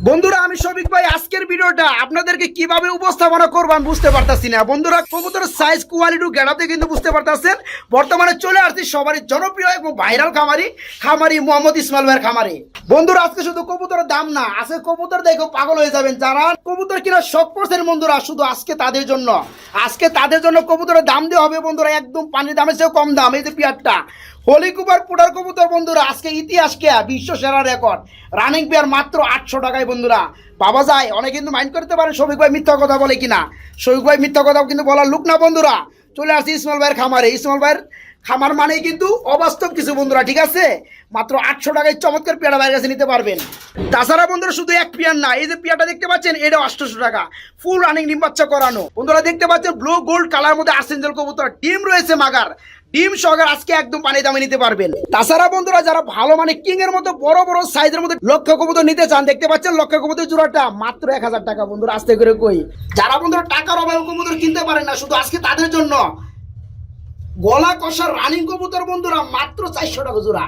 বন্ধুরা আমি শফিক ভাই আজকের ভিডিওটা আপনাদেরকে কিভাবে উপস্থাপনা করব আমি বুঝতে পারতাছি না। বন্ধুরা কবুতরের সাইজ কোয়ালিটি গেটাতে কিন্তু বুঝতে পারতাছেন। বর্তমানে চলে আসছি সবারই জনপ্রিয় এবং ভাইরাল খামারি মোহাম্মদ ইসমাইল ভাইয়ের খামারে। বন্ধুরা আজকে শুধু কবুতরের দাম না, আজকে কবুতর দেখো পাগল হয়ে যাবেন। যারা কবুতর কিনা শখ করছেন বন্ধুরা, শুধু আজকে তাদের জন্য কবুতরের দাম দেওয়া হবে বন্ধুরা একদম পানির দামের চেয়েও কম দাম। এই যে পেয়ারটা হলিকুপার পুটার কবুতর বন্ধুরা, আজকে ইতিহাস কে বিশ্ব সেরা রেকর্ড রানিং পেয়ার মাত্র 800 টাকায় বন্ধুরা। বাবা যায় অনেক কিন্তু মাইন্ড করতে পারেন শফিক ভাই মিথ্যা কথা বলে কিনা। শফিক ভাই মিথ্যা কথা কিন্তু বলার লোক না বন্ধুরা। চলে আসছি ইসমাইল ভাইয়ের খামারে। ইসমাইল ভাইয়ের খামার মানেই কিন্তু অবাস্তব কিছু বন্ধুরা, ঠিক আছে। মাত্র 800 টাকায় চমৎকার পেয়ারা ভাইয়ের কাছে নিতে পারবেন। তাছাড়া বন্ধুরা শুধু এক পেয়ার না, এই যে পেয়ারটা দেখতে পাচ্ছেন এটাও 800 টাকা, ফুল রানিং ডিম বাচ্চা করানো। বন্ধুরা দেখতে পাচ্ছেন ব্লু গোল্ড কালার মধ্যে আর্সেঞ্জেল কবুতর, ডিম রয়েছে মাগার, ডিম সহকারে আজকে একদম পানি দামে নিতে পারবেন। তাছাড়া বন্ধুরা যারা ভালো মানে কিং এর মতো বড় বড় সাইজের মধ্যে লক্ষ্য কবুতর নিতে চান, দেখতে পাচ্ছেন লক্ষ্য কবুতর জোড়াটা মাত্র 1000 টাকা বন্ধুরা। আস্তে করে কই, যারা বন্ধুরা টাকার অভাবে কবুতর কিনতে পারেন না, শুধু আজকে তাদের জন্য গলা কষা রানিং কবুতর বন্ধুরা মাত্র 400 টাকা জোড়া,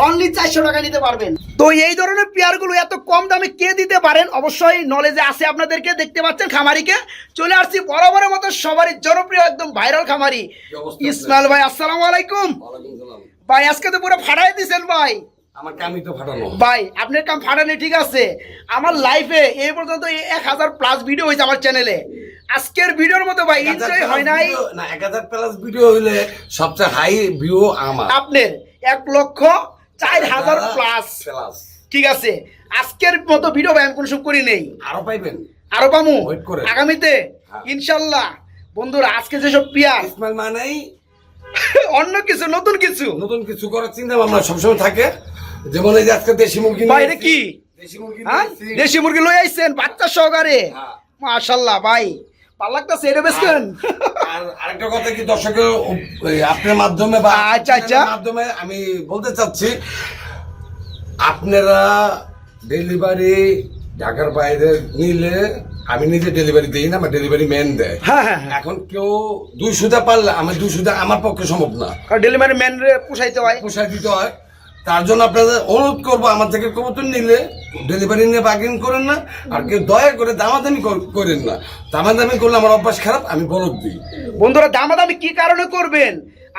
অনলি 400 টাকা নিতে পারবেন। তো এই ধরনের পেয়ারগুলো এত কম দামে কে দিতে পারেন, অবশ্যই নলেজে আছে আপনাদেরকে। দেখতে পাচ্ছেন খামারিকে চলে আসছি বরাবরের মতো সবারই জনপ্রিয় একদম ভাইরাল খামারি ইসমাইল ভাই। আসসালামু আলাইকুম ভাই। আজকে তো পুরো ফাটাই দিয়েছেন ভাই। আমার কামই তো ফাটানো ভাই, আপনার কাম ফাটানি ঠিক আছে। আমার লাইফে এই পর্যন্ত 1000 প্লাস ভিডিও হয়েছে আমার চ্যানেলে। আজকের ভিডিওর মতো ভাই এনজয় হয় নাই না। 1000 প্লাস ভিডিও হইলে সবচেয়ে হাই ভিউ আমার আপনার 1,04,000 প্লাস। ঠিক আছে, আজকের মতো ভিডিও ভাই আমি কোনো সব করি নেই। আরো পাইবেন, আরো পামু ওয়েট করে আগামীতে ইনশাল্লাহ। বন্ধুরা আজকে যেসব পেয়ার ইসমাইল মানেই অন্য কিছু নতুন কিছু করার চিন্তা ভাবনা সবসময় থাকে। যেমন এই যে আজকে দেশি মুরগি ভাই, এটা কি দেশি মুরগি লই আইছেন বাচ্চা সহকারে? মাশাআল্লাহ ভাই, ভালো লাগতেছে। এটা বেচবেন? আর আরেকটা কথা কি দর্শকের আপনার মাধ্যমে বা আচ্ছা মাধ্যমে আমি বলতে চাচ্ছি, আপনারা ডেলিভারি ঢাকার বাইরে নিলে আমি নিজে ডেলিভারি দিই না, আমার ডেলিভারি ম্যান দেয়। এখন কেউ 200 পারলে আমার 200 আমার পক্ষে সম্ভব না, ডেলিভারি ম্যান রে পোষাই দিতে হয়। তার জন্য আপনাদের অনুরোধ করবো, আমার থেকে কবুতর নিলে ডেলিভারি নিয়ে বার্গেন করেন না। আর কেউ দয়া করে দামাদামি করেন না। দামাদামি করলে আমার অভ্যাস খারাপ, আমি বলদ দিই। বন্ধুরা দামাদামি কি কারণে করবেন?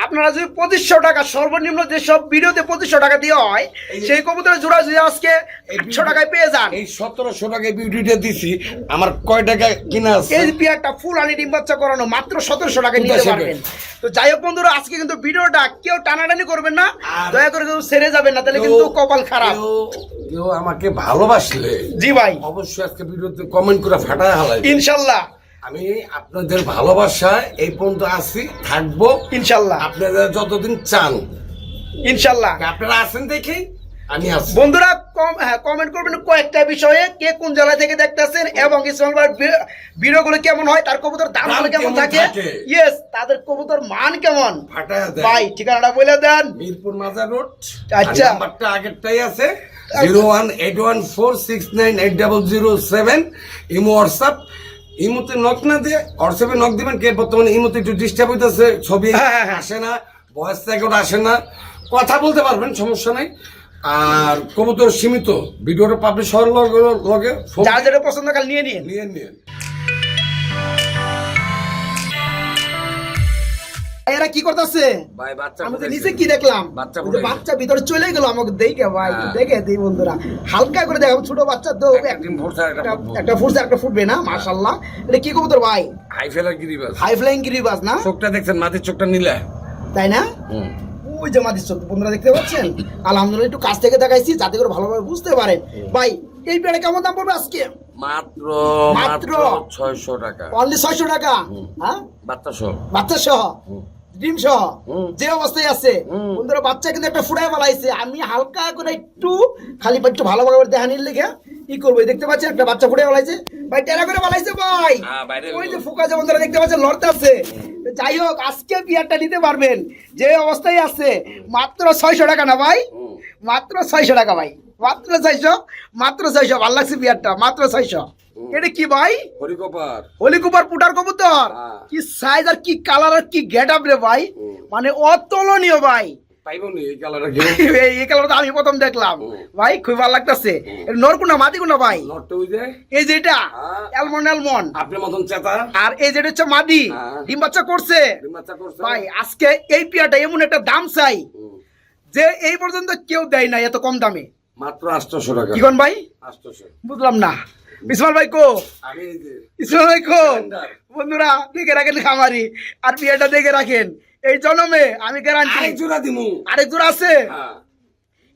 আপনারা যদি 2500 টাকা সর্বনিম্ন যেসব ভিডিওতে 2500 টাকা দেওয়া হয়, সেই কবুতরের জোড়া যদি আজকে 800 টাকায় পেয়ে যান। এই 1700 টাকায় বিউটিটা দিছি, আমার কয় টাকা কিনা আছে? এই পেয়ারটা ফুল আনি ডিম বাচ্চা করানো মাত্র 1700 টাকায় নিতে পারবেন। তো যাই হোক বন্ধুরা, আজকে কিন্তু ভিডিওটা কেউ টানাটানি করবেন না, দয়া করে কেউ ছেড়ে যাবেন না, তাহলে কিন্তু কপাল খারাপ। কেউ আমাকে ভালোবাসলে জি ভাই অবশ্যই আজকে ভিডিওতে কমেন্ট করে ফাটায় হালাই ইনশাল্লাহ। আমি আপনাদের ভালোবাসায় এই পর্যন্ত আছি, থাকবো ইনশাল্লাহ। আপনারা যতদিন চান ইনশাল্লাহ, আপনারা আছেন দেখেই আমি আছি। বন্ধুরা কমেন্ট করবেন কয়েকটা বিষয়ে, কে কোন জেলা থেকে দেখতেছেন এবং ইসমাইল ভাইয়ের ভিডিওগুলো কেমন হয়, তার কবুতর দামগুলো কেমন থাকে, ইয়েস তাদের কবুতর মান কেমন ভাই। ঠিকানাটা বলে দেন। মিরপুর মাজার রোড। আচ্ছা, নাম্বারটা আগেরটাই আছে 0188146980007। Imo WhatsApp. ইমোতে নক না দিয়ে হোয়াটসঅ্যাপে নক দিবেন। কে বর্তমানে ইমোতে একটু ডিস্টার্ব হইতেছে, ছবি আসে না, ভয়েস রেকর্ড আসে না, কথা বলতে পারবেন, সমস্যা নাই। আর কবুতর সীমিত, ভিডিওটা পাবলিশ হওয়ার লগে যার যেটা পছন্দ কাল নিয়ে নিন। এরা কি করতেছে ভাই? বাচ্চা আমি তো নিচে কি দেখলাম, বাচ্চা ভিতরে চলে গেল আমাকে দেখে ভাই। দেখে দিই বন্ধুরা, হালকা করে দেখাবো। ছোট বাচ্চা তো একটা ফুটছে একটা ফুটবে না। মাশাআল্লাহ, এটা কি কবুতর ভাই? হাই ফ্লাইং গিরিবাজ না? চোখটা দেখছেন, মাটির চোখটা নিলে তাই না? ওই যে মাটির চোখ বন্ধুরা দেখতে পাচ্ছেন। আলহামদুলিল্লাহ একটু কাছ থেকে দেখাইছি যাতে করে ভালোভাবে বুঝতে পারেন। ভাই এই পেয়ারে কেমন দাম পড়বে আজকে? মাত্র 600 টাকা, অনলি 600 টাকা। হ্যাঁ, বাচ্চা সহ ডিম সহ যে অবস্থায় আছে বন্ধুরা। বাচ্চা কিন্তু একটা ফুটায় বালাইছে। আমি হালকা করে একটু খালি একটু ভালোভাবে দেখানির লেগে কি করবো, দেখতে পাচ্ছেন একটা বাচ্চা ফুটায় বালাইছে ভাই, টেরা করে বালাইছে ভাই। ওই যে ফোকা যে বন্ধুরা দেখতে পাচ্ছেন লড়তে আছে। যাই হোক, আজকে বিয়ারটা নিতে পারবেন যে অবস্থায় আছে মাত্র 600 টাকা না ভাই? মাত্র 600 টাকা ভাই, মাত্র 600। ভালো লাগছে বিয়ারটা, মাত্র 600। এটা কি ভাই? হলিকুপার পুটার কবুতর। কি সাইজ আর কি কালার আর কি গেট আপ রে ভাই, মানে অতুলনীয় ভাই। পাইবো নি এই কালারে কেউ এই কালার তো আমি প্রথম দেখলাম ভাই, খুব ভালো লাগতেছে। নরকুনা মাদি কোনা ভাই? নটটা ওই যে এই যে এটা হ্যাঁ। অ্যালমন্ড আপনার মতন চেতা আর এই যেটা হচ্ছে মাদি, হ্যাঁ। ডিম বাচ্চা করছে বাচ্চা করছে ভাই। আজকে এই পিয়াটা এমন একটা দাম চাই যে এই পর্যন্ত কেউ দেয় না এত কম দামে। মাত্র 800 টাকা। কি কোন ভাই? 800। বুঝলাম না। ইসমাইল ভাই কো? আমি এই যে ইসমাইল ভাই কো? Surrender। বন্ধুরা দেখে রাখেন খামারি, আর পিয়াটা দেখে রাখেন। এই জন্মে আমি গ্যারান্টি আরেক জোড়া দিমু। আরেক জোড়া আছে হ্যাঁ।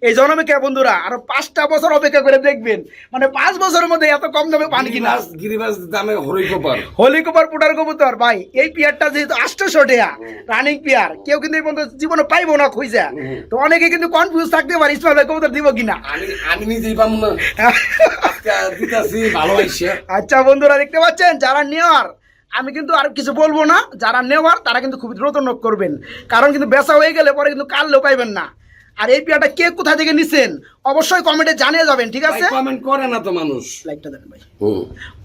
এই জন্মে কে বন্ধুরা, আরো 5টা বছর অপেক্ষা করে দেখবেন, মানে 5 বছরের মধ্যে এত কম দামে পান কিনা। গিরিবাস দামে হরি কপার। হোলি কুপার পুটার কবুতর ভাই, এই পিয়ারটা যেহেতু 800 টাকা রানিং পিয়ার, কেউ কিন্তু এই পর্যন্ত জীবনে পাইবো না খুঁজা। তো অনেকে কিন্তু কনফিউজ থাকতে পারে ইসমাইল ভাই কবুতর দিব কিনা। আমি নিজেই পাবো না। আজকে দিতাছি ভালো আইছে। আচ্ছা বন্ধুরা দেখতে পাচ্ছেন, যারা নেওয়ার, আমি কিন্তু আর কিছু বলবো না, যারা নেওয়ার তারা কিন্তু খুব দ্রুত নক করবেন, কারণ কিন্তু বেচা হয়ে গেলে পরে কিন্তু কালও পাইবেন না। আর এই পিয়াটা কে কোথা থেকে নিছেন অবশ্যই কমেন্টে জানিয়ে যাবেন, ঠিক আছে? কমেন্ট করে না তো মানুষ। লাইকটা দেন ভাই।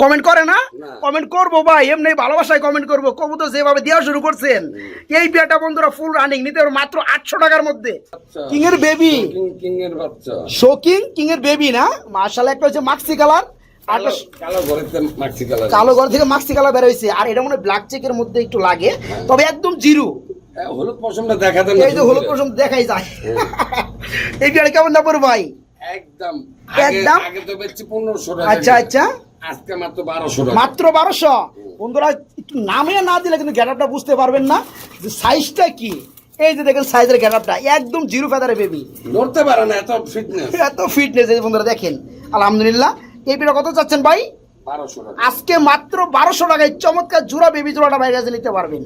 কমেন্ট করে না? কমেন্ট করবো ভাই, এমনি ভালোবাসায় কমেন্ট করবো। কবুতর যেভাবে দেওয়া শুরু করছেন, এই পিয়াটা বন্ধুরা ফুল রানিং নিতে পারো মাত্র 800 টাকার মধ্যে। কিং এর বেবি, কিং এর বাচ্চা, শোকিং কিং এর বেবি না? মাশাআল্লাহ, একটা হচ্ছে মাক্সি কালার, আর কালো ঘরেতে মাক্সি কালার, কালো ঘর থেকে মাক্সি কালার বের হয়েছে। আর এটা মনে হয় ব্ল্যাক চেকের মধ্যে একটু লাগে, তবে একদম জিরো। হলুদ পশমটা দেখা দেন। এই যে হলুদ পশম দেখাই যায়। এই পিয়াটা কেমন দাম পড়বে ভাই? একদম একদম আগে তো বেচছি 1500 টাকা। আচ্ছা আচ্ছা, আজকে মাত্র 1200 টাকা। মাত্র 1200। বন্ধুরা একটু নামে না দিলে কিন্তু গেটআপটা বুঝতে পারবেন না যে সাইজটা কি। এই যে দেখেন সাইজের গেটআপটা একদম জিরো ফেদারে বেবি, নড়তে পারে না, এত ফিটনেস, এত ফিটনেস। এই বন্ধুরা দেখেন, আলহামদুলিল্লাহ। এই পিয়াটা কত চাচ্ছেন ভাই? 1200 টাকা। আজকে মাত্র 1200 টাকায় চমৎকার জোড়া বেবি জোড়াটা বাইরে কাছে নিতে পারবেন।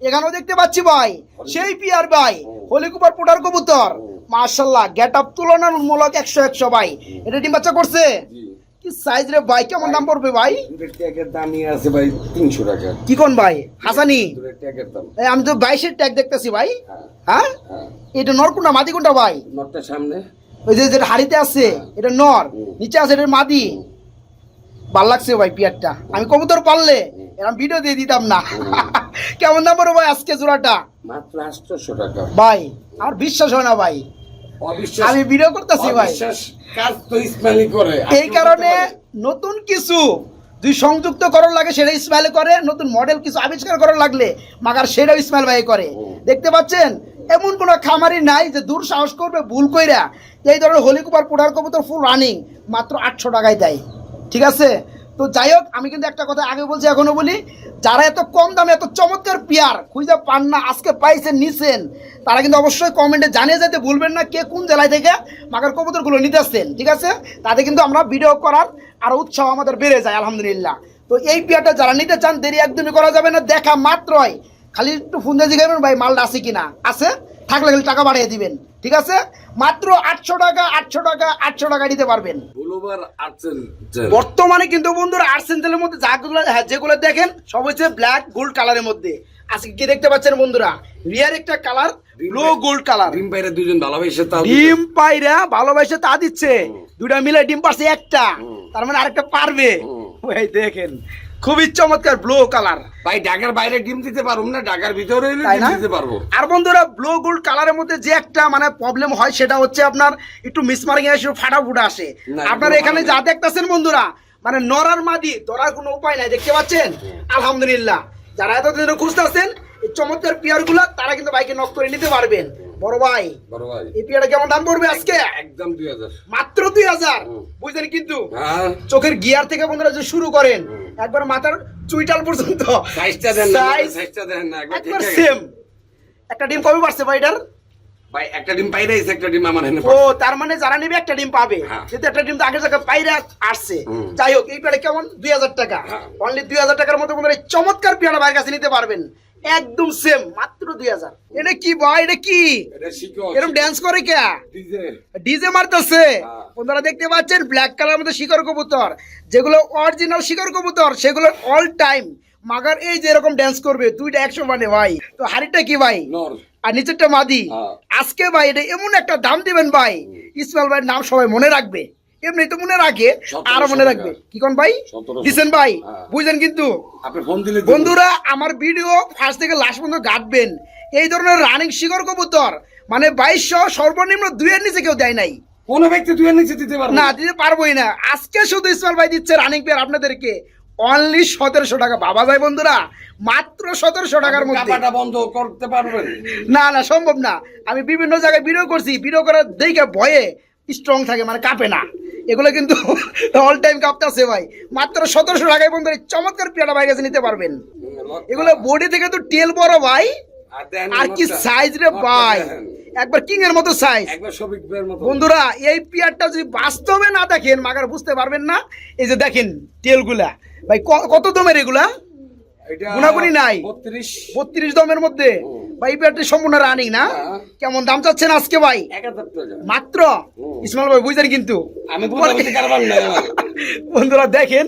এখানেও দেখতে পাচ্ছি ভাই সেই পিয়ার ভাই, হোলি কুপার পুটার কবুতর, মাশাআল্লাহ গেটআপ তুলনামূলক 100 ভাই। এটা ডিম বাচ্চা করছে? কি সাইজ রে ভাই, কেমন দাম পড়বে ভাই? দুটোর ট্যাগের দামই আছে ভাই 300 টাকা। কি কোন ভাই হাসানি? দুটোর ট্যাগের দাম। এই আমি তো 22-এর ট্যাগ দেখতেছি ভাই। হ্যাঁ হ্যাঁ, হ্যাঁ। এটা নর কোনটা মাদি কোনটা ভাই? নটটা সামনে, ওই যে যেটা হাড়িতে আছে এটা নর, নিচে আছে এটা মাদি। ভাল লাগছে ভাই পিয়ারটা, আমি কবুতর পাললে এরকম ভিডিও দিয়ে দিতাম না। কেমন দাম পড়বে ভাই আজকে জোড়াটা? মাত্র 800 টাকা। ভাই আমার বিশ্বাস হয় না ভাই, অবিশ্বাস, আমি ভিডিও করতেছি ভাই। অবিশ্বাস কাজ তো ইসমাইলি করে। এই কারণে নতুন কিছু যদি সংযুক্ত করার লাগে সেটা ইসমাইল করে, নতুন মডেল কিছু আবিষ্কার করার লাগলে মাগার সেটাও ইসমাইল ভাই করে। দেখতে পাচ্ছেন, এমন কোনো খামারি নাই যে দূর সাহস করবে ভুল কইরা এই ধরনের হোলি কুপার পুটার কবুতর ফুল রানিং মাত্র 800 টাকায় দেয়, ঠিক আছে? তো যাই হোক, আমি কিন্তু একটা কথা আগে বলছি এখনো বলি, যারা এত কম দামে এত চমৎকার পিয়ার খুঁজে পান না, আজকে পাইছেন নিছেন, তারা কিন্তু অবশ্যই কমেন্টে জানিয়ে যেতে ভুলবেন না কে কোন জেলায় থেকে মাগার কবুতরগুলো নিতে আসছেন, ঠিক আছে? তাতে কিন্তু আমরা ভিডিও করার আরো উৎসাহ আমাদের বেড়ে যায় আলহামদুলিল্লাহ। তো এই পিয়ারটা যারা নিতে চান দেরি একদমই করা যাবে না, দেখা মাত্রই খালি একটু ফোন দিয়ে জিজ্ঞাসা ভাই মালটা আছে কিনা, আছে থাকলে খালি টাকা বাড়িয়ে দিবেন, ঠিক আছে? মাত্র 800 টাকা, 800 টাকা, 800 টাকা দিতে পারবেন। ব্লুবার আছেন বর্তমানে কিন্তু বন্ধুরা আর্সেন্টেলের মধ্যে যেগুলো দেখেন সব হচ্ছে ব্ল্যাক গোল্ড কালারের মধ্যে। আজকে কি দেখতে পাচ্ছেন বন্ধুরা, রিয়ার একটা কালার ব্লু গোল্ড কালার। ডিম পাইরে দুজন ভালোবাসে, তাও ডিম পাইরা ভালোবাসে তা দিচ্ছে, দুইটা মিলে ডিম পারছে একটা, তার মানে আরেকটা পারবে। ওই দেখেন খুবই চমৎকার ব্লু কালার। ভাই ঢাকার বাইরে ডিম দিতে পারবো না, ঢাকার ভিতরে হইলে তাই ডিম না? দিতে পারবো। আর বন্ধুরা ব্লু গোল্ড কালারের মধ্যে যে একটা মানে প্রবলেম হয় সেটা হচ্ছে আপনার একটু মিসমার্কিং এসে ফাটাফুটা আসে। না, আপনারা একদম এখানে ভালো যা না। দেখতেছেন বন্ধুরা, মানে নরার মাদি ধরার কোনো উপায় নাই, দেখতে পাচ্ছেন? আলহামদুলিল্লাহ, যারা এতদিন খুঁজতেছেন এই চমৎকার পিয়ার গুলা, তারা কিন্তু বাইকে নক করে নিতে পারবেন। বড় ভাই বড় ভাই এই পিয়ারটা কেমন দাম পড়বে আজকে? একদম 2000, মাত্র 2000। বুঝলেন? কিন্তু হ্যাঁ চোখের গিয়ার থেকে বন্ধুরা যে শুরু করেন একবার মাথার চুইটাল পর্যন্ত সাইজটা দেন না, size সাইজটা দেন না, একবার ঠিক একবার আছে সেম। একটা ডিম কবে পারছে ভাই এটার? ভাই একটা ডিম পাইরে আছে, একটা ডিম আমার এনে ও তার মানে যারা নেবে একটা ডিম পাবে, হ্যাঁ। যেহেতু একটা ডিম তো আগের জায়গায় পাইরে আসছে। যাই হোক, এই পেয়ারা কেমন? 2000 টাকা, হ্যাঁ। অনলি 2000 টাকার মধ্যে বন্ধুরা এই চমৎকার পেয়ারা ভাইয়ের কাছে নিতে পারবেন, একদম সেম, মাত্র 2000। এটা কি ভাই, এটা কি এটা শিকড়, এরকম ড্যান্স করে কে? ডিজে ডিজে মারতেছে। হ্যাঁ। বন্ধুরা দেখতে পাচ্ছেন ব্ল্যাক কালার মধ্যে শিকড় কবুতর, যেগুলো অরিজিনাল শিকড় কবুতর সেগুলো অল টাইম মাগার এই যে এরকম ড্যান্স করবে, দুইটা 100 মানে ভাই। তো হাড়িটা কি ভাই? নর। আর নিচেরটা মাদি। হ্যাঁ। আজকে ভাই এটা এমন একটা দাম দিবেন ভাই, ইসমাইল ভাইয়ের নাম সবাই মনে রাখবে, এমনি তো মনে রাখে, 1700 আরো মনে রাখবে। কি কোন ভাই? 1700 দিছেন ভাই, হ্যাঁ। বুঝলেন? কিন্তু আপনি ফোন দিলে বন্ধুরা আমার ভিডিও ফার্স্ট থেকে লাস্ট পর্যন্ত ঘাটবেন, এই ধরনের রানিং শিকড় কবুতর মানে 2200 সর্বনিম্ন 2 এর নিচে কেউ দেয় নাই। কোন ব্যক্তি 2 এর নিচে দিতে পারবে না, দিতে পারবোই না। আজকে শুধু ইসমাইল ভাই দিচ্ছে রানিং পেয়ার আপনাদেরকে অনলি 1700 টাকা। বাবা যায় বন্ধুরা, মাত্র 1700 টাকার মধ্যে। কাপাটা বন্ধ করতে পারবেন? না না, সম্ভব না। আমি বিভিন্ন জায়গায় ভিডিও করছি, ভিডিও করার দেখে ভয়ে স্ট্রং থাকে, মানে কাঁপে না। এগুলো কিন্তু অল টাইম কাঁপতেছে ভাই। মাত্র 1700 টাকায় বন্ধুরা এই চমৎকার পেয়ারা ভাই কাছে নিতে পারবেন। এগুলো বডি থেকে তো টেল বড় ভাই, আর কি সাইজ রে ভাই, একবার কিং এর মতো সাইজ। একবার শফিক ভাইয়ের মতো। বন্ধুরা এই পেয়ারটা যদি বাস্তবে না দেখেন মাগার বুঝতে পারবেন না। এই যে দেখেন টেলগুলা ভাই, কত দমের এগুলা এটা গুণাগুণি নাই। 32 দমের মধ্যে ভাই। এই পেয়ারটা সম্পূর্ণ রানিং না? কেমন দাম চাচ্ছেন আজকে ভাই? 1000 টাকা মাত্র। ইসমাইল ভাই বুঝলেন কিন্তু আমি বুঝতে কারবার না আমার। বন্ধুরা দেখেন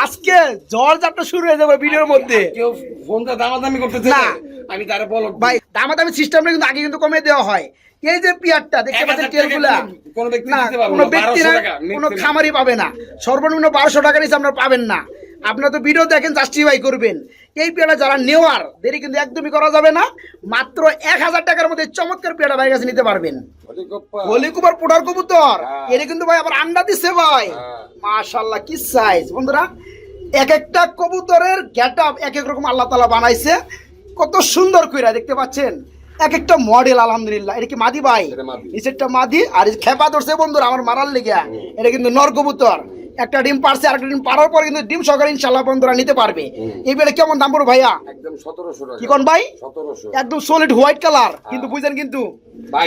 আজকে ঝড় ঝাপটা শুরু হয়ে যাবে ভিডিওর মধ্যে। কেউ ফোনটা দামাদামি করতেছে না। আমি তারে বল ভাই দামাদামি সিস্টেমটা কিন্তু আগে কিন্তু কমে দেওয়া হয়। এই যে পেয়ারটা দেখতে পাচ্ছেন টেলগুলা, কোন ব্যক্তি না দিতে পারবে কোনো না, ব্যক্তি 1200 না, টাকা কোনো খামারি পাবে না। সর্বনিম্ন 1200 টাকা নিচে আপনারা পাবেন না। আপনারা তো ভিডিও দেখেন, জাস্টিফাই করবেন। এই পেয়ারা যারা নেওয়ার দেরি কিন্তু একদমই করা যাবে না। মাত্র 1000 টাকার মধ্যে চমৎকার পেয়ারা ভাই কাছে নিতে পারবেন। হলিকুপার পোটার কবুতর, এটা কিন্তু ভাই আবার আন্ডা দিচ্ছে ভাই। মাশাআল্লাহ কি সাইজ বন্ধুরা। এক একটা কবুতরের গেটআপ এক এক রকম আল্লাহ তাআলা বানাইছে, কত সুন্দর কইরা দেখতে পাচ্ছেন। এক একটা মডেল আলহামদুলিল্লাহ। এটা কি মাদি ভাই? নিচেরটা মাদি, আর এই খেপা ধরছে বন্ধুরা আমার মারার লেগে। এটা কিন্তু নর কবুতর। একটা ডিম পারছে, আরেকটা ডিম পারার পর কিন্তু ডিম সহকারে ইনশাআল্লাহ বন্ধুরা নিতে পারবে। এই বেলে কেমন দাম পড়বে ভাইয়া? একদম 1700 টাকা। কি কোন ভাই? 1700 একদম সলিড হোয়াইট কালার কিন্তু বুঝেন কিন্তু।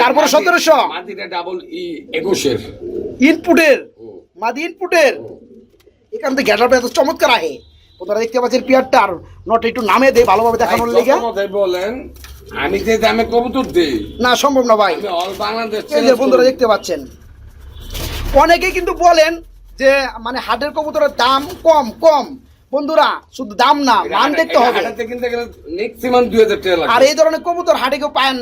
তারপরে 1700 মাদিটা ডাবল ই 21 এর ইনপুটের মাদি ইনপুটের। এখান থেকে গেটআপ এত চমৎকার আহে। আপনারা দেখতে পাচ্ছেন পেয়ারটা, আর নট একটু নামে দেই ভালোভাবে দেখানোর লেগে। বলেন আমি যে দামে কবুতর দেই না সম্ভব না ভাই। আমি অল বাংলাদেশ এই যে বন্ধুরা দেখতে পাচ্ছেন, অনেকেই কিন্তু বলেন যে মানে হাটের কবুতরের দাম কম কম। বন্ধুরা শুধু দাম না, মান দেখতে হবে। হাটে কিনতে গেলে ম্যাক্সিমাম 2000 টাকা লাগে। আর এই ধরনের কবুতর হাটে কেউ পান?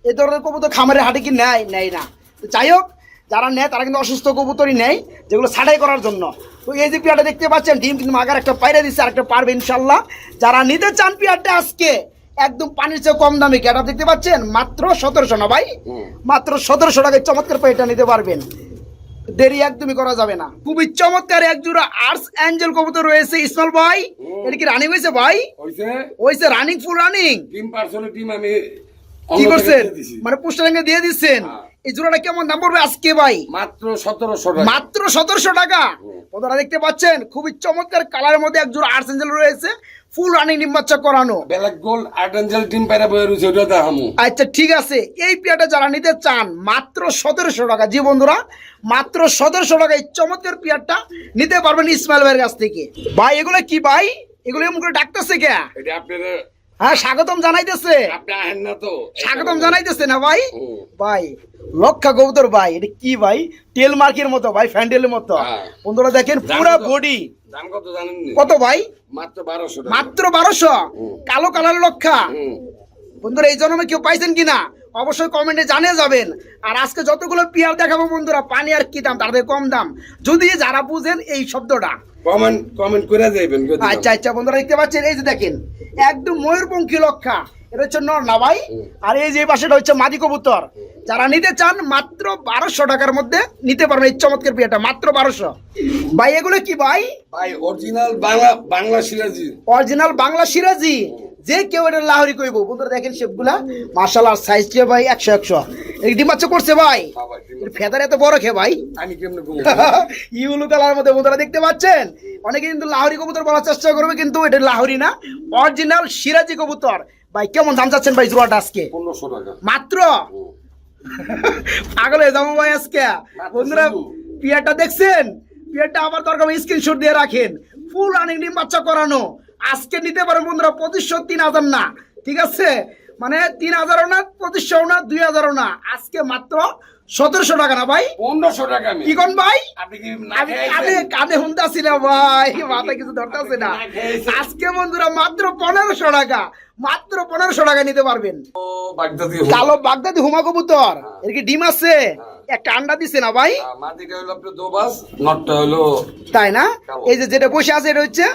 এই ধরনের কবুতর খামারের হাটে কি নেয় না। তো যাই হোক, যারা নেয় তারা কিন্তু অসুস্থ কবুতরই নেয়, যেগুলো ছাঁটাই করার জন্য। তো এই যে পেয়ারটা দেখতে পাচ্ছেন, ডিম কিন্তু মাগার একটা পায়রা দিচ্ছে, আর একটা পারবে ইনশাল্লাহ। যারা নিতে চান পেয়ারটা আজকে একদম পানির চেয়ে কম দামে, গেটআপ দেখতে পাচ্ছেন মাত্র 1700 না ভাই, মাত্র 1700 টাকায় চমৎকার পেয়ারটা নিতে পারবেন। দেরি একদমই করা যাবে না। খুবই চমৎকার এক জোড়া আর্টস অ্যাঞ্জেল কবুতর রয়েছে ইসমাইল ভাই। এটা কি রানিং হয়েছে ভাই? হয়েছে running, full running. Team personal team আমি কি করছেন, মানে পোস্টারিং দিয়ে দিচ্ছেন। এই জোড়াটা কেমন দাম পড়বে আজকে ভাই? মাত্র 1700 টাকা। মাত্র 1700 টাকা। বন্ধুরা দেখতে পাচ্ছেন খুবই চমৎকার কালারের মধ্যে এক জোড়া আর্টস অ্যাঞ্জেল রয়েছে, ফুল রানিং ডিম বাচ্চা করানো। Black gold art Angel team পায়রা বই রয়েছে, ওটা দেখামু। আচ্ছা ঠিক আছে, এই পেয়ারটা যারা নিতে চান মাত্র 1700 টাকা। জি বন্ধুরা, মাত্র 1700 টাকায় চমৎকার পেয়ারটা নিতে পারবেন ইসমাইল ভাইয়ের কাছ থেকে। ভাই এগুলো কি ভাই? এগুলো এমন করে ডাকতেছে কে? এটা আপনারা হ্যাঁ স্বাগতম জানাইতেছে। আপনি আহেন না তো? স্বাগতম জানাইতেছে না ভাই? ভাই লক্ষা কবুতর ভাই, এটা কি ভাই? টেল মার্কের মতো ভাই, ফ্যান্ডেলের মতো। বন্ধুরা দেখেন পুরো বডি। দাম কত জানেন? কত ভাই? মাত্র 1200 টাকা। মাত্র 1200। কালো কালার লক্ষা। বন্ধুরা এই জন্মে কেউ পাইছেন কিনা অবশ্যই কমেন্টে জানিয়ে যাবেন। আর আজকে যতগুলো পেয়ার দেখাবো বন্ধুরা, পানি আর কি দাম, তার থেকে কম দাম, যদি যারা বুঝেন এই শব্দটা কমেন্ট করে যাবেন। আচ্ছা আচ্ছা বন্ধুরা দেখতে পাচ্ছেন, এই যে দেখেন একদম ময়ূরপঙ্খী লক্ষা। এটা হচ্ছে নর না ভাই? আর এই যে পাশেটা হচ্ছে মাদি কবুতর। যারা নিতে চান মাত্র 1200 টাকার মধ্যে নিতে পারবেন এই চমৎকার পেয়ারটা, মাত্র 1200। ভাই এগুলো কি ভাই? ভাই অরিজিনাল বাংলা সিরাজি। অরিজিনাল বাংলা সিরাজি। যে কেউ এটা লাহোরি কইব। বন্ধুরা দেখেন শেপগুলা মাশাআল্লাহ, সাইজটা ভাই 100 100। এই ডিম বাচ্চা করছে ভাই, ফেদার এত বড় খে ভাই। আমি কেমনে কমু? ইউলু কালার মধ্যে বন্ধুরা দেখতে পাচ্ছেন। অনেকে কিন্তু লাহোরি কবুতর বলার চেষ্টা করবে, কিন্তু এটা লাহোরি না, অরিজিনাল সিরাজি কবুতর। ভাই কেমন দাম চাচ্ছেন ভাই জোড়াটা আজকে? 1500 টাকা মাত্র। পাগল হয়ে যাবো ভাই আজকে। বন্ধুরা পিয়ারটা দেখছেন? পিয়ারটা আবার দরকার স্ক্রিনশট দিয়ে রাখেন। ফুল রানিং ডিম বাচ্চা করানো। আজকে নিতে পারেন বন্ধুরা 2500 3000 না, ঠিক আছে? মানে 3000ও না, 2500ও না, 2000ও না, আজকে মাত্র 1700 টাকা না ভাই? 1500 টাকা। কি কোন ভাই? আপনি কি আমি কানে শুনতাছি না ভাই, মাথায় কিছু ধরতেছে না। আজকে বন্ধুরা মাত্র 1500 টাকা, মাত্র 1500 টাকা নিতে পারবেন। কালো বাগদাদি হুমা কবুতর। এর কি ডিম আছে? একটা আন্ডা দিছে না ভাই? মাটিটা হলো আপনার দোবাস, নটটা হলো তাই না? কালো। এই যে যেটা বসে আছে এটা হচ্ছে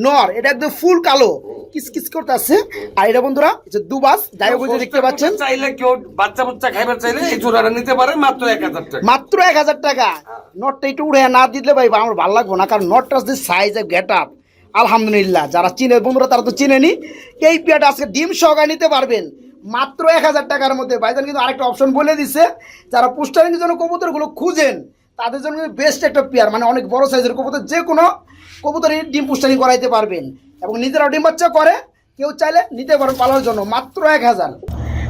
নর, এটা একদম ফুল কালো কিসকিস করতে আছে। আর এটা বন্ধুরা হচ্ছে দুবাস। যাই হোক, ওই যে দেখতে পাচ্ছেন, চাইলে কেউ বাচ্চা বাচ্চা খাইবার চাইলে এই জোড়াটা নিতে পারে মাত্র 1000 টাকা। মাত্র 1000 টাকা। নটটা একটু উড়ে না দিলে ভাই আমার ভালো লাগবে না, কারণ নটটার যে সাইজ গেট আপ, আলহামদুলিল্লাহ যারা চিনে বন্ধুরা তারা তো চিনেনি। এই পেয়ারটা আজকে ডিম সহকারে নিতে পারবেন মাত্র 1000 টাকার মধ্যে। ভাইজান কিন্তু আরেকটা অপশন বলে দিচ্ছে, যারা পোস্টারিং এর জন্য কবুতরগুলো খুঁজেন তাদের জন্য বেস্ট একটা পেয়ার, মানে অনেক বড় সাইজের কবুতর, যে কোনো কবুতরের ডিম পোস্টারিং করাইতে পারবেন এবং নিজেরাও ডিম বাচ্চা করে, কেউ চাইলে নিতে পারেন পালার জন্য মাত্র 1000।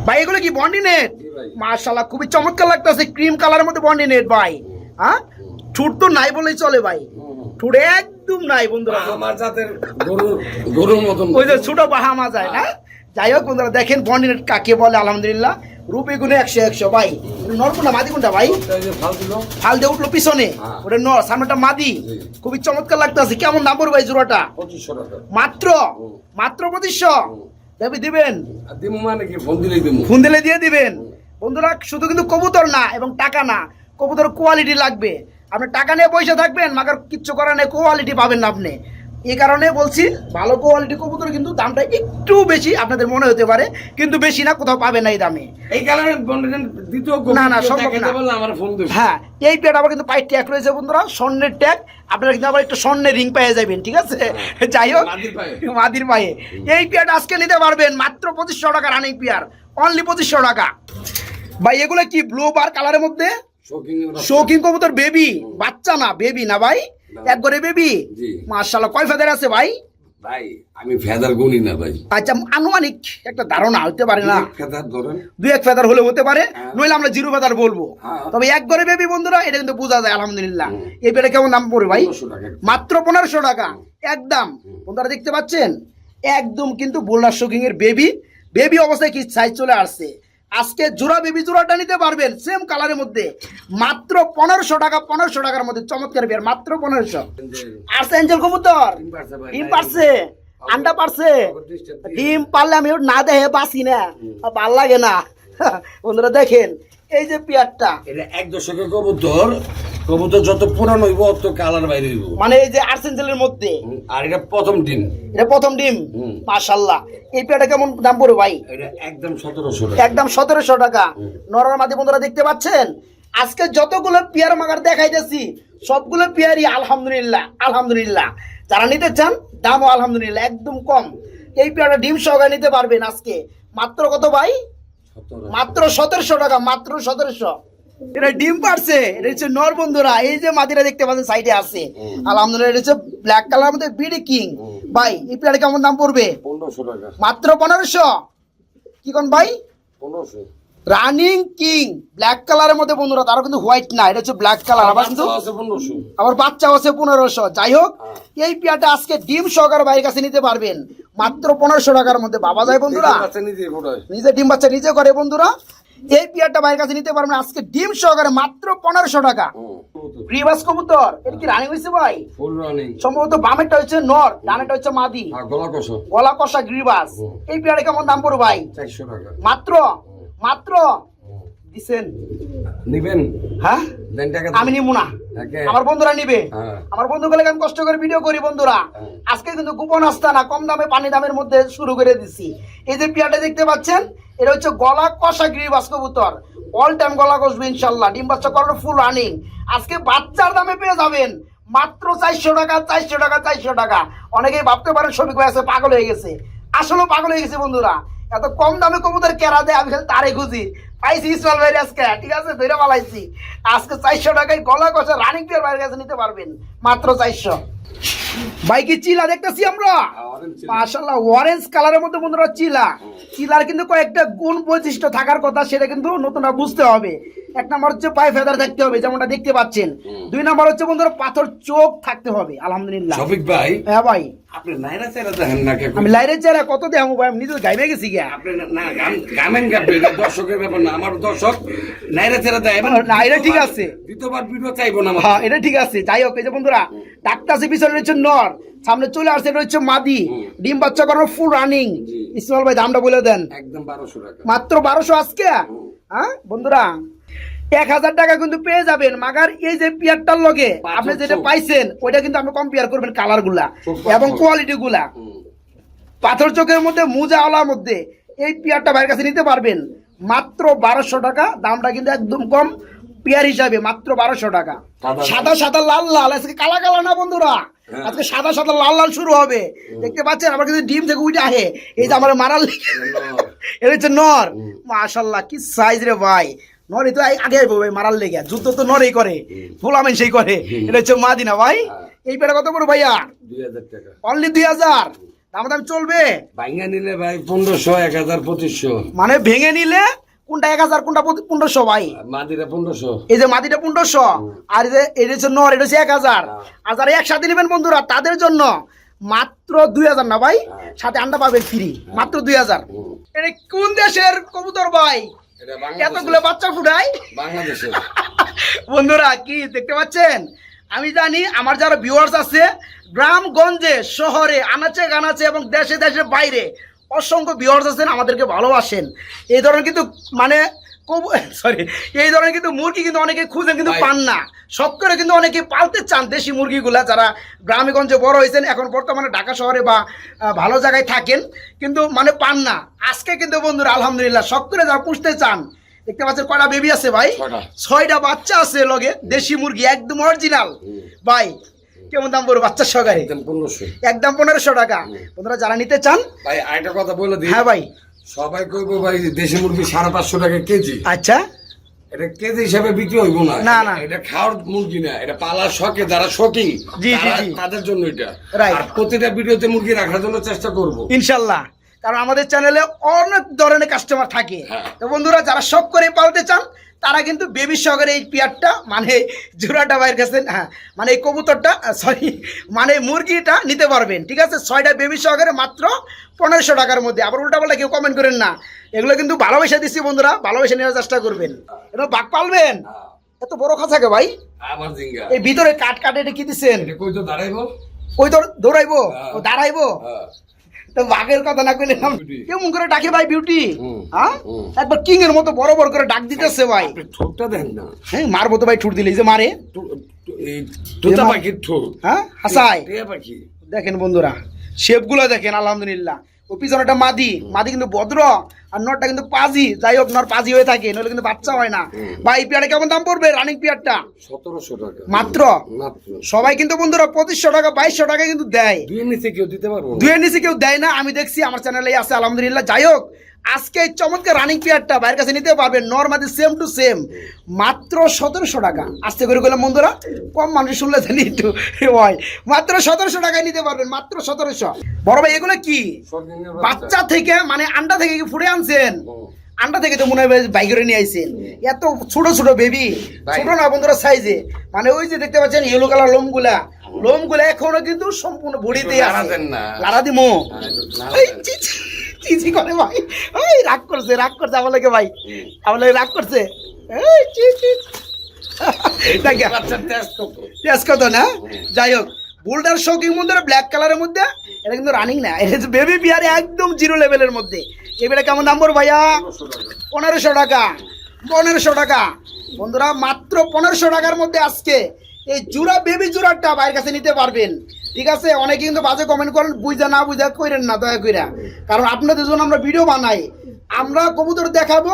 ভাই এগুলো কি বন্ডি নেট? মাশাআল্লাহ খুবই চমৎকার লাগতেছে, ক্রিম কালারের মধ্যে বন্ডি নেট ভাই। হ্যাঁ, ঠুট তো নাই বলেই চলে ভাই, ঠুট একদম নাই বন্ধুরা, আমার জাতের গরুর মতন ওই যে ছোট বাহামা যায় না। যাই হোক বন্ধুরা, দেখেন বন্ডি নেট কাকে বলে, আলহামদুলিল্লাহ রূপে গুণে 100 ভাই। নর কোনটা মাদি কোনটা ভাই? ফাল দিয়ে উঠলো পিছনে, ওটা নর, সামনেটা মাদি। খুবই চমৎকার লাগতেছে। কেমন দাম পড়বে ভাই জোড়াটা? 2500 টাকা মাত্র মাত্র 2500 দেবে দিবেন? দিমু মানে কি ফোন দিলেই দিমু। ফোন দিলে দিয়ে দিবেন বন্ধুরা। শুধু কিন্তু কবুতর না এবং টাকা না, কবুতর কোয়ালিটি লাগবে। আপনি টাকা নিয়ে পয়সা থাকবেন, মাগার কিচ্ছু করার নেই, কোয়ালিটি পাবেন না আপনি। এই কারণে বলছি, ভালো কোয়ালিটি কবুতর কিন্তু দামটা একটু বেশি আপনাদের মনে হতে পারে, কিন্তু বেশি না, কোথাও পাবেন না এই দামে। এই কারণে দ্বিতীয় না, না, সম্ভব না। আমার ফোন দিবেন। হ্যাঁ, এই পেট আবার কিন্তু পায়ের ট্যাগ রয়েছে বন্ধুরা, স্বর্ণের ট্যাগ। আপনারা কিন্তু আবার একটা স্বর্ণের রিং পেয়ে যাবেন, ঠিক আছে? যাই হোক, মাদির পায়ে এই পেয়ারটা আজকে নিতে পারবেন মাত্র 2500 টাকা, রানিং পেয়ার, অনলি 2500 টাকা। ভাই এগুলো কি ব্লু বার কালারের মধ্যে? শৌখিন কবুতর, বেবি, বাচ্চা না, বেবি না ভাই, একবারে বেবি। মাশাআল্লাহ, কয় ফেদার আছে ভাই? ভাই আমি ফেদার গুনি না ভাই। আচ্ছা, আনুমানিক একটা ধারণা হতে পারে না, ফেদার ধরেন 2-1 ফেদার হলে হতে পারে, নইলে আমরা 0 ফেদার বলবো। হ্যাঁ। তবে একবারে বেবি বন্ধুরা, এটা কিন্তু বোঝা যায় আলহামদুলিল্লাহ। এই পেয়ারটা কেমন দাম পড়বে ভাই? 1500 টাকা। মাত্র 1500 টাকা একদম। বন্ধুরা দেখতে পাচ্ছেন, একদম কিন্তু বোল্ডার শোকিং এর বেবি, বেবি অবস্থায় কি সাইজ চলে আসছে। আজকে জোড়া বেবি জোড়াটা নিতে পারবেন সেম কালারের মধ্যে মাত্র 1500 টাকা। 1500 টাকার মধ্যে চমৎকার পেয়ার, মাত্র 1500। আর এঞ্জেল কবুতর ডিম পারছে, আন্ডা পারছে, ডিম পারলে আমি ওর না দেখে বাঁচি না, ভাল লাগে না। বন্ধুরা দেখেন এই যে পেয়ারটা, এটা এক দশকের কবুতর, কবুতর যত পুরানো হইব অত কালার বাইরে হইব, মানে এই যে আর্সেঞ্জেলের মধ্যে। আর এটা প্রথম ডিম, এটা প্রথম ডিম। মাশাআল্লাহ, এই পেয়ারটা কেমন দাম পড়বে ভাই? এটা একদম 1700 টাকা। একদম 1700 টাকা। নরমাল মাদি বন্ধুরা দেখতে পাচ্ছেন, আজকে যতগুলো পেয়ার মাগার দেখাইতেছি সবগুলো পেয়ারই আলহামদুলিল্লাহ, আলহামদুলিল্লাহ। যারা নিতে চান দামও আলহামদুলিল্লাহ একদম কম। এই পেয়ারটা ডিম সহকারে নিতে পারবেন আজকে মাত্র কত ভাই? মাত্র 1700 টাকা, মাত্র 1700। এটা ডিম পারছে, এটা হচ্ছে নর বন্ধুরা। এই যে মাদিরা দেখতে পাচ্ছেন সাইডে আছে, আলহামদুলিল্লাহ। এটা হচ্ছে ব্ল্যাক কালার মধ্যে বিডি কিং। ভাই এই পেয়ারটা কেমন দাম পড়বে? 1500 টাকা। মাত্র 1500। কি কোন ভাই? 1500 রানিং কিং ব্ল্যাক কালারের মধ্যে বন্ধুরা, তারও কিন্তু হোয়াইট না, এটা হচ্ছে ব্ল্যাক কালার। আবার কিন্তু আছে 1500, আবার বাচ্চা আছে 1500। যাই হোক, এই পেয়ারটা আজকে ডিম সহকারে বাইরের কাছে নিতে পারবেন মাত্র 1500 টাকার মধ্যে। বাবা যায় বন্ধুরা, বাচ্চা নিজে ফোটায়, নিজে ডিম বাচ্চা নিজে করে বন্ধুরা। এই পেয়ারটা বাইরের কাছে নিতে পারবেন আজকে ডিম সহকারে মাত্র 1500 টাকা। রিভার্স কবুতর, এটা কি রানিং হয়েছে ভাই? Full running. সম্ভবত বামেরটা হচ্ছে নর, ডানেরটা হচ্ছে মাদি। গলা কষা, গলা কষা গ্রিবাস। এই পেয়ারটা কেমন দাম পড়বে ভাই? 400 টাকা। মাত্র মাত্র দিছেন নিবেন? হ্যাঁ, দেন টাকা। আমি নিব না, ওকে। আমার বন্ধুরা নিবে। হ্যাঁ। আমার বন্ধুগুলো আমি কষ্ট করে ভিডিও করি বন্ধুরা। আজকে কিন্তু গোপন আস্থা না, কম দামে পানি দামের মধ্যে শুরু করে দিছি। এই যে পেয়ারটা দেখতে পাচ্ছেন, এটা হচ্ছে গলা কষা গ্রিবাস কবুতর। অল টাইম গলা কষবে ইনশাল্লাহ, ডিম বাচ্চা করার ফুল রানিং। আজকে বাচ্চার দামে পেয়ে যাবেন মাত্র 400 টাকা, 400 টাকা, 400 টাকা। অনেকেই ভাবতে পারেন শফিক ভাই আছে পাগল হয়ে গেছে, আসলে পাগল হয়ে গেছে বন্ধুরা। এত কম দামে কবুতর কেরা দেয়, আমি খালি তারে খুঁজি। পাইছি ইসমাইল ভাই আজকে, ঠিক আছে, ধরে পালাইছি। আজকে 400 টাকায় গলা কষা রানিং পেয়ার বাইরের কাছে নিতে পারবেন মাত্র 400। ভাই কি চিলা দেখতেছি আমরা? মাশাআল্লাহ, অরেঞ্জ কালারের মধ্যে বন্ধুরা চিলা। চিলার কিন্তু কয়েকটা গুণ বৈশিষ্ট্য থাকার কথা, সেটা কিন্তু নতুনরা বুঝতে হবে। 1 নাম্বার হচ্ছে পায়ে ফেদার থাকতে হবে, যেমনটা দেখতে পাচ্ছেন। 2 নাম্বার হচ্ছে বন্ধুরা পাথর চোখ থাকতে হবে, আলহামদুলিল্লাহ। শফিক ভাই, হ্যাঁ ভাই, আপনি নাইরা চেহারা দেখেন না কেন? আমি লাইরের চেহারা কত দেখাবো ভাই, আমি নিজে গাইবে গেছি গিয়া। আপনি না গামেন গাবে, এটা দর্শকের ব্যাপার না, আমার দর্শক নাইরা চেহারা দেয়। না, এটা ঠিক আছে, দ্বিতীয়বার ভিডিও চাইবো না। হ্যাঁ এটা ঠিক আছে। যাই হোক, এই যে বন্ধুরা ডাক্তার পিছনে রয়েছে নর, সামনে চলে আসছে এটা হচ্ছে মাদি, ডিম বাচ্চা করানো ফুল রানিং। ইসমাইল ভাই দামটা বলে দেন। একদম 1200 টাকা। মাত্র 1200 আজকে। হ্যাঁ বন্ধুরা, 1000 টাকা কিন্তু পেয়ে যাবেন। মাগার এই যে পেয়ারটার লগে আপনি যেটা পাইছেন ওইটা কিন্তু আপনি কম্পেয়ার করবেন কালার গুলা এবং কোয়ালিটি গুলা। পাথর চোখের মধ্যে মুজাওয়ালার মধ্যে এই পেয়ারটা ভাইয়ের কাছে নিতে পারবেন মাত্র 1200 টাকা। দামটা কিন্তু একদম কম পেয়ার হিসাবে, মাত্র 1200 টাকা। সাদা সাদা লাল লাল, আজকে কালা কালা না বন্ধুরা, আজকে সাদা সাদা লাল লাল শুরু হবে। দেখতে পাচ্ছেন আমার কিন্তু ডিম থেকে উঠে আহে, এই যে আমার মারাল এটা হচ্ছে নর। মাশাআল্লাহ কি সাইজ রে ভাই, নরই তো আগে ভাই মারাল লেগে, যুদ্ধ তো নরই করে, ফুলামেন সেই করে। এটা হচ্ছে মাদিনা ভাই। এই পেয়ারা কত করে ভাইয়া? 2000 টাকা অনলি 2000। দাম চলবে ভাঙা নিলে ভাই 1500, 1000, 2500। মানে ভেঙে নিলে কোনটা 1000 কোনটা 1500 ভাই? মাদিরা 1500। এই যে মাদিটা 1500 আর এই যে এটা হচ্ছে নর, এটা হচ্ছে 1000। আর যারা একসাথে নেবেন বন্ধুরা তাদের জন্য মাত্র 2000 না ভাই, সাথে আন্ডা পাবেন ফ্রি, মাত্র 2000। এটা কোন দেশের কবুতর ভাই? এতগুলো বাচ্চা ফুটায় বাংলাদেশের। বন্ধুরা কি দেখতে পাচ্ছেন? আমি জানি আমার যারা ভিউয়ার্স আছে গ্রামগঞ্জে শহরে আনাচে গানাচে এবং দেশে দেশের বাইরে অসংখ্য ভিউয়ার্স আছেন, আমাদেরকে ভালোবাসেন। এই ধরনের কিন্তু মানে এই ধরনের কিন্তু মুরগি কিন্তু অনেকে খুঁজেন কিন্তু পান না। শখ করে কিন্তু অনেকে পালতে চান দেশি মুরগিগুলা, যারা গ্রামে গঞ্জে বড় হয়েছেন, এখন বর্তমানে ঢাকা শহরে বা ভালো জায়গায় থাকেন কিন্তু মানে পান না। আজকে কিন্তু বন্ধুরা আলহামদুলিল্লাহ শখ করে যারা পুষতে চান, দেখতে পাচ্ছেন কয়টা বেবি আছে ভাই? 6টা বাচ্চা আছে লগে, দেশি মুরগি একদম অরিজিনাল ভাই। কেমন দাম পড়বে বাচ্চার সহকারে? একদম 1500 টাকা। বন্ধুরা যারা নিতে চান ভাই আরেকটা কথা বলে দিই। হ্যাঁ ভাই। সবাই কইবো ভাই দেশি মুরগি 550 টাকা কেজি। আচ্ছা, এটা কেজি হিসাবে বিক্রি হইব না। না না, এটা খাওয়ার মুরগি না, এটা পালার শখে যারা শৌখিন তাদের জন্য এটা। আর প্রতিটা ভিডিওতে মুরগি রাখার জন্য চেষ্টা করব ইনশাআল্লাহ, কারণ আমাদের চ্যানেলে অনেক ধরনের কাস্টমার থাকে। তো বন্ধুরা যারা শখ করে পালতে চান তারা কিন্তু বেবি সহকারে এই পেয়ারটা মানে জোড়াটা ভাইয়ের কাছে, হ্যাঁ মানে এই কবুতরটা সরি মানে মুরগিটা নিতে পারবেন। ঠিক আছে, 6টা বেবি সহকারে মাত্র 1500 টাকার মধ্যে। আবার উল্টাপাল্টা কেউ কমেন্ট করেন না, এগুলো কিন্তু ভালোবাসা দিচ্ছি বন্ধুরা, ভালোবাসা নেওয়ার চেষ্টা করবেন। এটা বাঘ পালবেন এত বড় খাঁচাকে ভাই, এই ভিতরে কাট কাটে এটা কি দিচ্ছেন? কই তো দাঁড়াইবো, ওই তো দৌড়াইবো, ও দাঁড়াইবো। তো বাঘের কথা না কইলে কেমন করে ডাকে ভাই বিউটি? হ্যাঁ একবার কিং এর মতো বড় বড় করে ডাক দিতেছে ভাই। ঠোঁটটা দেন না। হ্যাঁ মারবো তো ভাই, ঠুট দিলে যে মারে তোতা পাখির ঠোঁট। হ্যাঁ হাসাই পাখি দেখেন বন্ধুরা, শেপ গুলো দেখেন আলহামদুলিল্লাহ। ও পিছনেটা মাদি, মাদি কিন্তু ভদ্র, আর নরটা কিন্তু পাজি। যাই হোক নর পাজি হয়ে থাকে, নইলে কিন্তু বাচ্চা হয় না ভাই। পেয়ারটা কেমন দাম পড়বে রানিং পেয়ারটা? 1700 টাকা মাত্র। সবাই কিন্তু বন্ধুরা 2500 টাকা 2200 টাকা কিন্তু দেয়, দুইয়ের নিচে কেউ দিতে পারবো? দুইয়ের নিচে কেউ দেয় না, আমি দেখছি আমার চ্যানেলে আছে আলহামদুলিল্লাহ। যাই হোক আজকে এই চমৎকার রানিং পেয়ারটা বাইরের কাছে নিতে পারবেন নরমাদি সেম টু সেম মাত্র 1700 টাকা। আস্তে করে গেলাম বন্ধুরা, কম মানুষ শুনলে জানি একটু হয়, মাত্র 1700 টাকায় নিতে পারবেন, মাত্র 1700। বড় ভাই এগুলো কি বাচ্চা থেকে মানে আন্ডা থেকে কি ফুটে আনছেন? আন্ডা থেকে তো মনে হয় বাইক করে নিয়ে আইছেন। এত ছোট ছোট বেবি, ছোট না বন্ধুরা সাইজে, মানে ওই যে দেখতে পাচ্ছেন ইয়েলো কালার লোমগুলা এখনো কিন্তু সম্পূর্ণ বডিতে আছে। লাড়া দিমো চিচি করে ভাই, ওই রাগ করছে আমাকে ভাই, আমাকে রাগ করছে। কত না? যাই হোক বুলটার শৌকিং বন্ধুরা ব্ল্যাক কালারের মধ্যে, এটা কিন্তু রানিং না, এটা বেবি বিয়ারে একদম জিরো লেভেলের মধ্যে। এবারে কেমন দাম পড়বে ভাইয়া? 1500 টাকা। 1500 টাকা বন্ধুরা, মাত্র 1500 টাকার মধ্যে আজকে এই জোড়া বেবি জোড়াটা বাইরের কাছে নিতে পারবেন। ঠিক আছে, অনেকে কিন্তু বাজে কমেন্ট করেন, বুঝা না বুঝা করেন না দয়া কইরা, কারণ আপনাদের জন্য আমরা ভিডিও বানাই, আমরা কবুতর দেখাবো,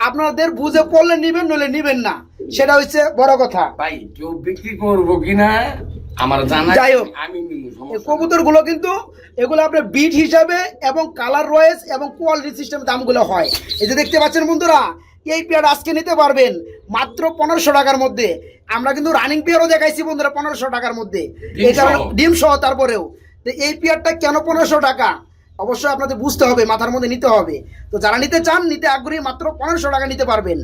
আপনাদের বুঝে পড়লে নিবেন নইলে নিবেন না, সেটা হচ্ছে বড় কথা ভাই। কেউ বিক্রি করবো কিনা আমার জানা। যাই হোক কবুতর গুলো কিন্তু এগুলো আপনার বিট হিসাবে এবং কালার রয়েস এবং কোয়ালিটি সিস্টেম দামগুলো হয়। এই যে দেখতে পাচ্ছেন বন্ধুরা, এই পেয়ার আজকে নিতে পারবেন মাত্র 1500 টাকার মধ্যে। আমরা কিন্তু রানিং পেয়ারও দেখাইছি বন্ধুরা 1500 টাকার মধ্যে, এই কারণে ডিম সহ। তারপরেও এই পেয়ারটা কেন 1500 টাকা অবশ্যই আপনাদের বুঝতে হবে, মাথার মধ্যে নিতে হবে। তো যারা নিতে চান, নিতে আগ্রহী, মাত্র 1500 টাকা নিতে পারবেন।